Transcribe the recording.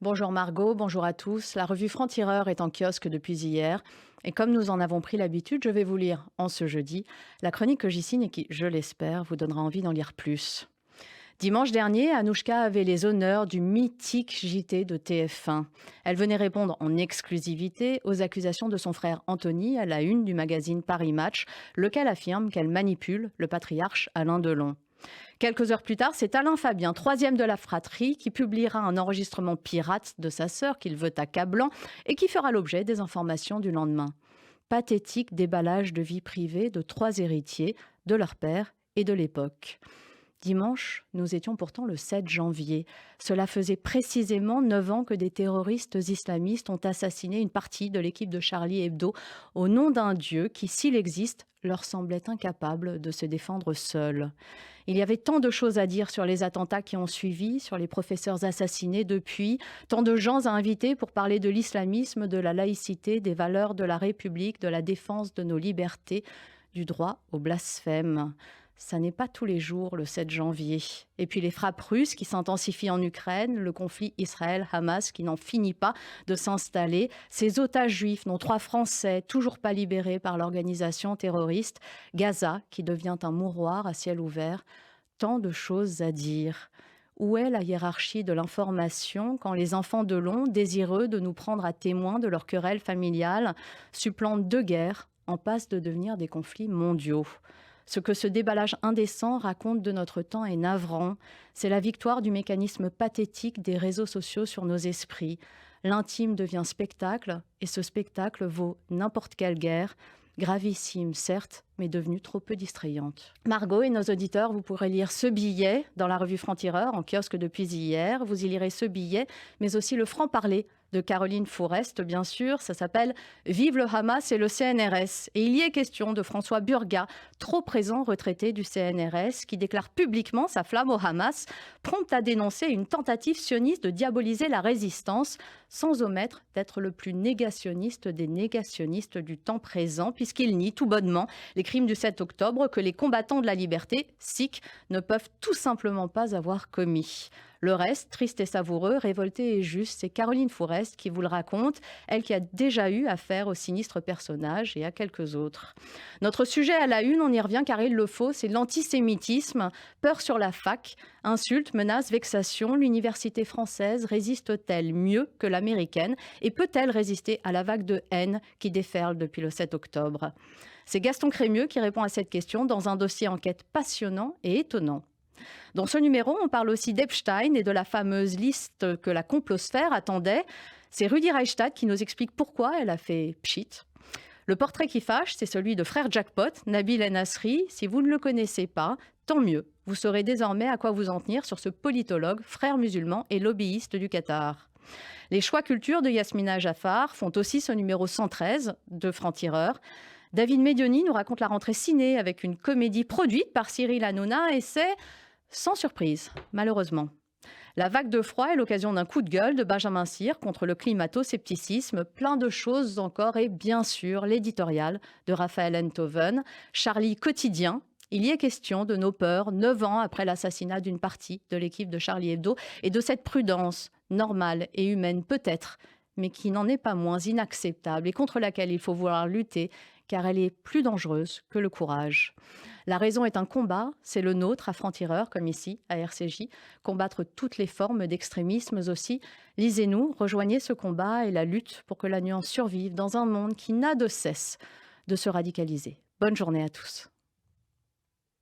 Bonjour Margot, bonjour à tous. La revue Franc-Tireur est en kiosque depuis hier. Et comme nous en avons pris l'habitude, je vais vous lire en ce jeudi la chronique que j'y signe et qui, je l'espère, vous donnera envie d'en lire plus. Dimanche dernier, Anouchka avait les honneurs du mythique JT de TF1. Elle venait répondre en exclusivité aux accusations de son frère Anthony à la une du magazine Paris Match, lequel affirme qu'elle manipule le patriarche Alain Delon. Quelques heures plus tard, c'est Alain Fabien, troisième de la fratrie, qui publiera un enregistrement pirate de sa sœur qu'il veut accablant et qui fera l'objet des informations du lendemain. Pathétique déballage de vie privée de trois héritiers, de leur père et de l'époque. Dimanche, nous étions pourtant le 7 janvier. Cela faisait précisément 9 ans que des terroristes islamistes ont assassiné une partie de l'équipe de Charlie Hebdo au nom d'un Dieu qui, s'il existe, leur semblait incapable de se défendre seul. Il y avait tant de choses à dire sur les attentats qui ont suivi, sur les professeurs assassinés depuis, tant de gens à inviter pour parler de l'islamisme, de la laïcité, des valeurs de la République, de la défense de nos libertés, du droit au blasphème. Ça n'est pas tous les jours le 7 janvier. Et puis les frappes russes qui s'intensifient en Ukraine, le conflit Israël-Hamas qui n'en finit pas de s'installer, ces otages juifs, dont 3 Français, toujours pas libérés par l'organisation terroriste, Gaza qui devient un mouroir à ciel ouvert. Tant de choses à dire. Où est la hiérarchie de l'information quand les enfants de l'on, désireux de nous prendre à témoin de leur querelle familiale, supplantent 2 guerres en passe de devenir des conflits mondiaux? Ce que ce déballage indécent raconte de notre temps est navrant. C'est la victoire du mécanisme pathétique des réseaux sociaux sur nos esprits. L'intime devient spectacle, et ce spectacle vaut n'importe quelle guerre, gravissime certes, mais devenue trop peu distrayante. Margot et nos auditeurs, vous pourrez lire ce billet dans la revue Franc-Tireur, en kiosque depuis hier. Vous y lirez ce billet, mais aussi le franc-parler de Caroline Fourest, bien sûr. Ça s'appelle « Vive le Hamas et le CNRS ». Et il y est question de François Burga, trop présent retraité du CNRS, qui déclare publiquement sa flamme au Hamas, prompt à dénoncer une tentative sioniste de diaboliser la résistance, sans omettre d'être le plus négationniste des négationnistes du temps présent, puisqu'il nie tout bonnement les crimes du 7 octobre que les combattants de la liberté, sikhs, ne peuvent tout simplement pas avoir commis. Le reste, triste et savoureux, révolté et juste, c'est Caroline Fourest qui vous le raconte, elle qui a déjà eu affaire au sinistre personnage et à quelques autres. Notre sujet à la une, on y revient car il le faut, c'est l'antisémitisme, peur sur la fac, insultes, menaces, vexations. L'université française résiste-t-elle mieux que l'américaine et peut-elle résister à la vague de haine qui déferle depuis le 7 octobre? C'est Gaston Crémieux qui répond à cette question dans un dossier enquête passionnant et étonnant. Dans ce numéro, on parle aussi d'Epstein et de la fameuse liste que la complosphère attendait. C'est Rudi Reichstadt qui nous explique pourquoi elle a fait pchit. Le portrait qui fâche, c'est celui de frère Jackpot, Nabil El-Nasri. Si vous ne le connaissez pas, tant mieux. Vous saurez désormais à quoi vous en tenir sur ce politologue, frère musulman et lobbyiste du Qatar. Les choix culture de Yasmina Jaffar font aussi ce numéro 113 de Franc-Tireur. David Medioni nous raconte la rentrée ciné avec une comédie produite par Cyril Hanouna et c'est sans surprise, malheureusement. La vague de froid est l'occasion d'un coup de gueule de Benjamin Cyr contre le climato-scepticisme, plein de choses encore et bien sûr l'éditorial de Raphaël Enthoven, Charlie quotidien. Il y est question de nos peurs 9 ans après l'assassinat d'une partie de l'équipe de Charlie Hebdo et de cette prudence normale et humaine peut-être, mais qui n'en est pas moins inacceptable et contre laquelle il faut vouloir lutter car elle est plus dangereuse que le courage. La raison est un combat, c'est le nôtre à Franc-Tireur, comme ici, à RCJ, combattre toutes les formes d'extrémisme aussi. Lisez-nous, rejoignez ce combat et la lutte pour que la nuance survive dans un monde qui n'a de cesse de se radicaliser. Bonne journée à tous.